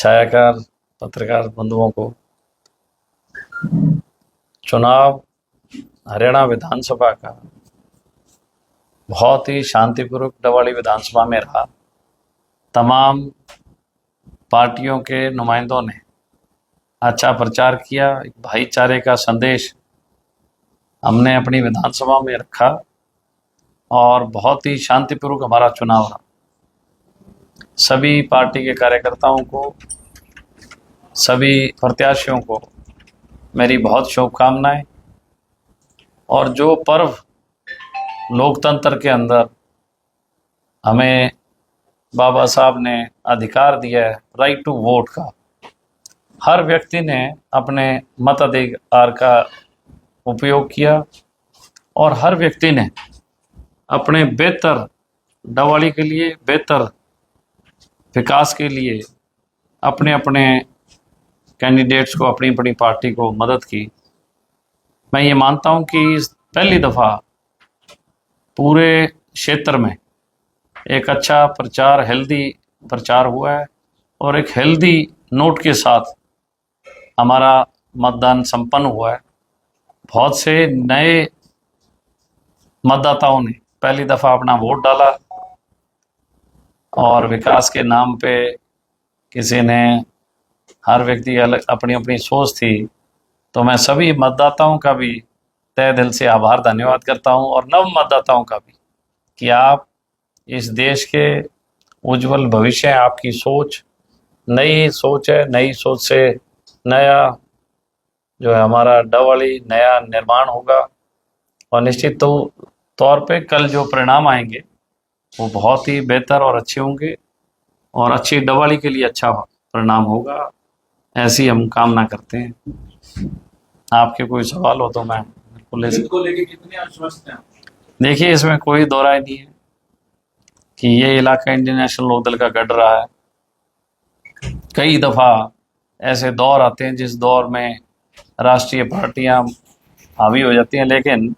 छायाकार पत्रकार बंधुओं को, चुनाव हरियाणा विधानसभा का बहुत ही शांतिपूर्वक डवाली विधानसभा में रहा। तमाम पार्टियों के नुमाइंदों ने अच्छा प्रचार किया। एक भाईचारे का संदेश हमने अपनी विधानसभा में रखा और बहुत ही शांतिपूर्वक हमारा चुनाव रहा। सभी पार्टी के कार्यकर्ताओं को, सभी प्रत्याशियों को मेरी बहुत शुभकामनाएं। और जो पर्व लोकतंत्र के अंदर हमें बाबा साहब ने अधिकार दिया है, राइट टू वोट का, हर व्यक्ति ने अपने मताधिकार का उपयोग किया और हर व्यक्ति ने अपने बेहतर डवाली के लिए, बेहतर विकास के लिए अपने अपने कैंडिडेट्स को, अपनी अपनी पार्टी को मदद की। मैं ये मानता हूँ कि पहली दफ़ा पूरे क्षेत्र में एक अच्छा प्रचार, हेल्दी प्रचार हुआ है और एक हेल्दी नोट के साथ हमारा मतदान संपन्न हुआ है। बहुत से नए मतदाताओं ने पहली दफ़ा अपना वोट डाला और विकास के नाम पे किसी ने, हर व्यक्ति अलग अपनी अपनी सोच थी। तो मैं सभी मतदाताओं का भी तहे दिल से आभार, धन्यवाद करता हूं और नव मतदाताओं का भी कि आप इस देश के उज्जवल भविष्य हैं। आपकी सोच नई सोच है, नई सोच से नया जो है हमारा डवाली नया निर्माण होगा और निश्चित तौर पे कल जो परिणाम आएंगे वो बहुत ही बेहतर और अच्छे होंगे और अच्छी डवाली के लिए अच्छा परिणाम होगा, ऐसी हम कामना करते हैं। आपके कोई सवाल हो तो मैं को लेके कितने आश्वस्त हैं? देखिए, इसमें कोई दो राय नहीं है कि ये इलाका इंडियन नेशनल लोकदल का गढ़ रहा है। कई दफ़ा ऐसे दौर आते हैं जिस दौर में राष्ट्रीय पार्टियां हावी हो जाती हैं, लेकिन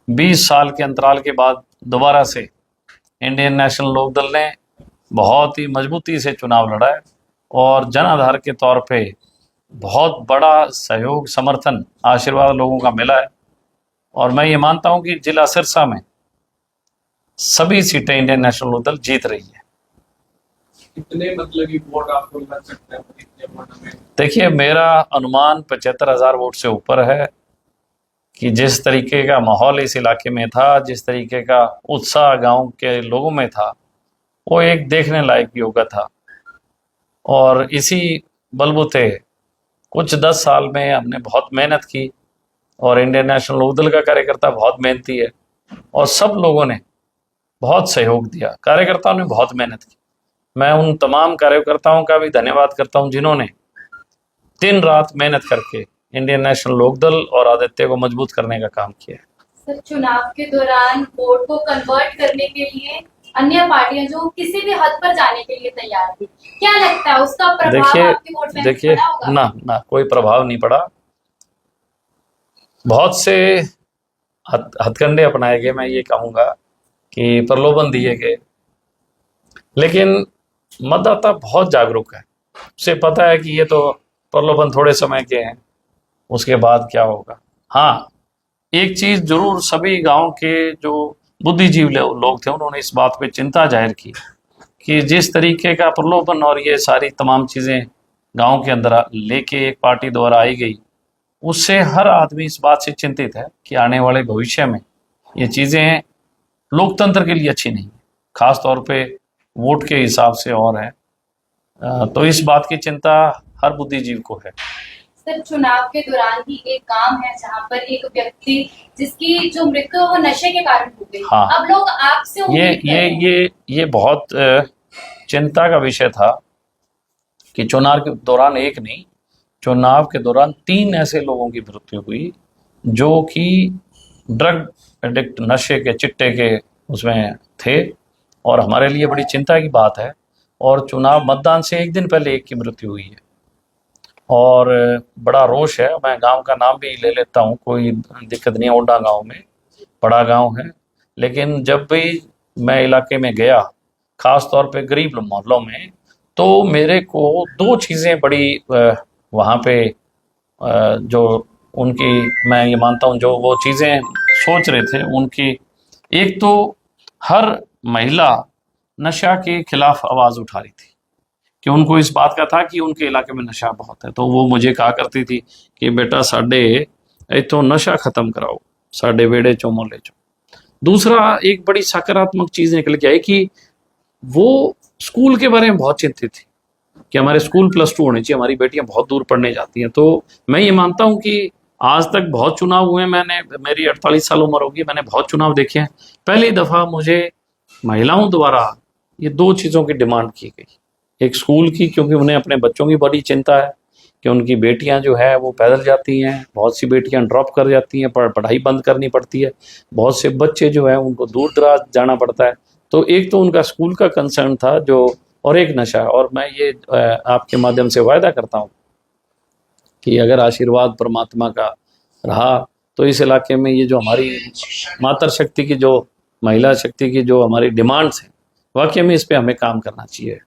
20 साल के अंतराल के बाद दोबारा से इंडियन नेशनल लोकदल ने बहुत ही मजबूती से चुनाव लड़ा है और जन आधार के तौर पे बहुत बड़ा सहयोग, समर्थन, आशीर्वाद लोगों का मिला है। और मैं ये मानता हूं कि जिला सिरसा में सभी सीटें इंडियन नेशनल लोकदल जीत रही है। कितने मतलब कि वोट आपको लग सकता है? कितने वोट में? देखिए, मेरा अनुमान 75,000 वोट से ऊपर है कि जिस तरीके का माहौल इस इलाके में था, जिस तरीके का उत्साह गांव के लोगों में था, वो एक देखने लायक योगा था। और इसी बलबूते कुछ 10 साल में हमने बहुत मेहनत की और इंडियन नेशनल लोकदल का कार्यकर्ता बहुत मेहनती है और सब लोगों ने बहुत सहयोग दिया, कार्यकर्ताओं ने बहुत मेहनत की। मैं उन तमाम कार्यकर्ताओं का भी धन्यवाद करता हूं जिन्होंने दिन रात मेहनत करके इंडियन नेशनल लोकदल और आदित्य को मजबूत करने का काम किया है। सर, चुनाव के दौरान वोट को कन्वर्ट करने के लिए अन्य पार्टियां जो किसी भी हद पर जाने के लिए तैयार थी, क्या लगता है उसका प्रभाव आपके वोट में पड़ा होगा? ना कोई प्रभाव नहीं पड़ा। बहुत से हथकंडे अपनाए गए, मैं ये कहूँगा कि प्रलोभन दिए गए, लेकिन मतदाता बहुत जागरूक है। उसे पता है कि ये तो प्रलोभन थोड़े समय के हैं, उसके बाद क्या होगा। हाँ, एक चीज़ जरूर सभी गांव के जो बुद्धिजीवी लोग थे उन्होंने इस बात पे चिंता जाहिर की कि जिस तरीके का प्रलोभन और ये सारी तमाम चीज़ें गांव के अंदर लेके एक पार्टी द्वारा आई गई, उससे हर आदमी इस बात से चिंतित है कि आने वाले भविष्य में ये चीज़ें लोकतंत्र के लिए अच्छी नहीं है, खास तौर पे वोट के हिसाब से और है। तो इस बात की चिंता हर बुद्धिजीवी को है। सर, चुनाव के दौरान ही एक गांव है जहां पर एक व्यक्ति जिसकी जो मृत्यु वो नशे के कारण हो गई। हाँ, अब लोग आपसे ये बहुत चिंता का विषय था कि चुनाव के दौरान एक नहीं, चुनाव के दौरान 3 ऐसे लोगों की मृत्यु हुई जो कि ड्रग एडिक्ट, नशे के चिट्टे के उसमें थे और हमारे लिए बड़ी चिंता की बात है। और चुनाव मतदान से एक दिन पहले एक की मृत्यु हुई है और बड़ा रोष है। मैं गांव का नाम भी ले लेता हूं, कोई दिक्कत नहीं है। ओडा गांव में, बड़ा गांव है, लेकिन जब भी मैं इलाके में गया, ख़ास तौर पे गरीब मोहल्लों में, तो मेरे को दो चीज़ें बड़ी वहाँ पे जो उनकी, मैं ये मानता हूँ जो वो चीज़ें सोच रहे थे उनकी, एक तो हर महिला नशा के खिलाफ आवाज़ उठा रही थी कि उनको इस बात का था कि उनके इलाके में नशा बहुत है, तो वो मुझे कहा करती थी कि बेटा साडे इतों नशा खत्म कराओ, साडे वेड़े चो मोहल्ले चो। दूसरा एक बड़ी सकारात्मक चीज़ निकल के आई कि वो स्कूल के बारे में बहुत चिंतित थी कि हमारे स्कूल +2 होने चाहिए, हमारी बेटियां बहुत दूर पढ़ने जाती हैं। तो मैं ये मानता हूं कि आज तक बहुत चुनाव हुए, मैंने, मेरी 48 साल उम्र होगी, मैंने बहुत चुनाव देखे हैं। पहली दफ़ा मुझे महिलाओं द्वारा ये दो चीज़ों की डिमांड की गई, एक स्कूल की, क्योंकि उन्हें अपने बच्चों की बड़ी चिंता है कि उनकी बेटियां जो है वो पैदल जाती हैं, बहुत सी बेटियां ड्रॉप कर जाती हैं, पढ़ाई बंद करनी पड़ती है, बहुत से बच्चे जो है उनको दूर दराज जाना पड़ता है। तो एक तो उनका स्कूल का कंसर्न था जो, और एक नशा। और मैं ये आपके माध्यम से वायदा करता हूँ कि अगर आशीर्वाद परमात्मा का रहा तो इस इलाके में ये जो हमारी मातृ शक्ति की, जो महिला शक्ति की जो हमारी डिमांड्स हैं, वाकई में इस पे हमें काम करना चाहिए।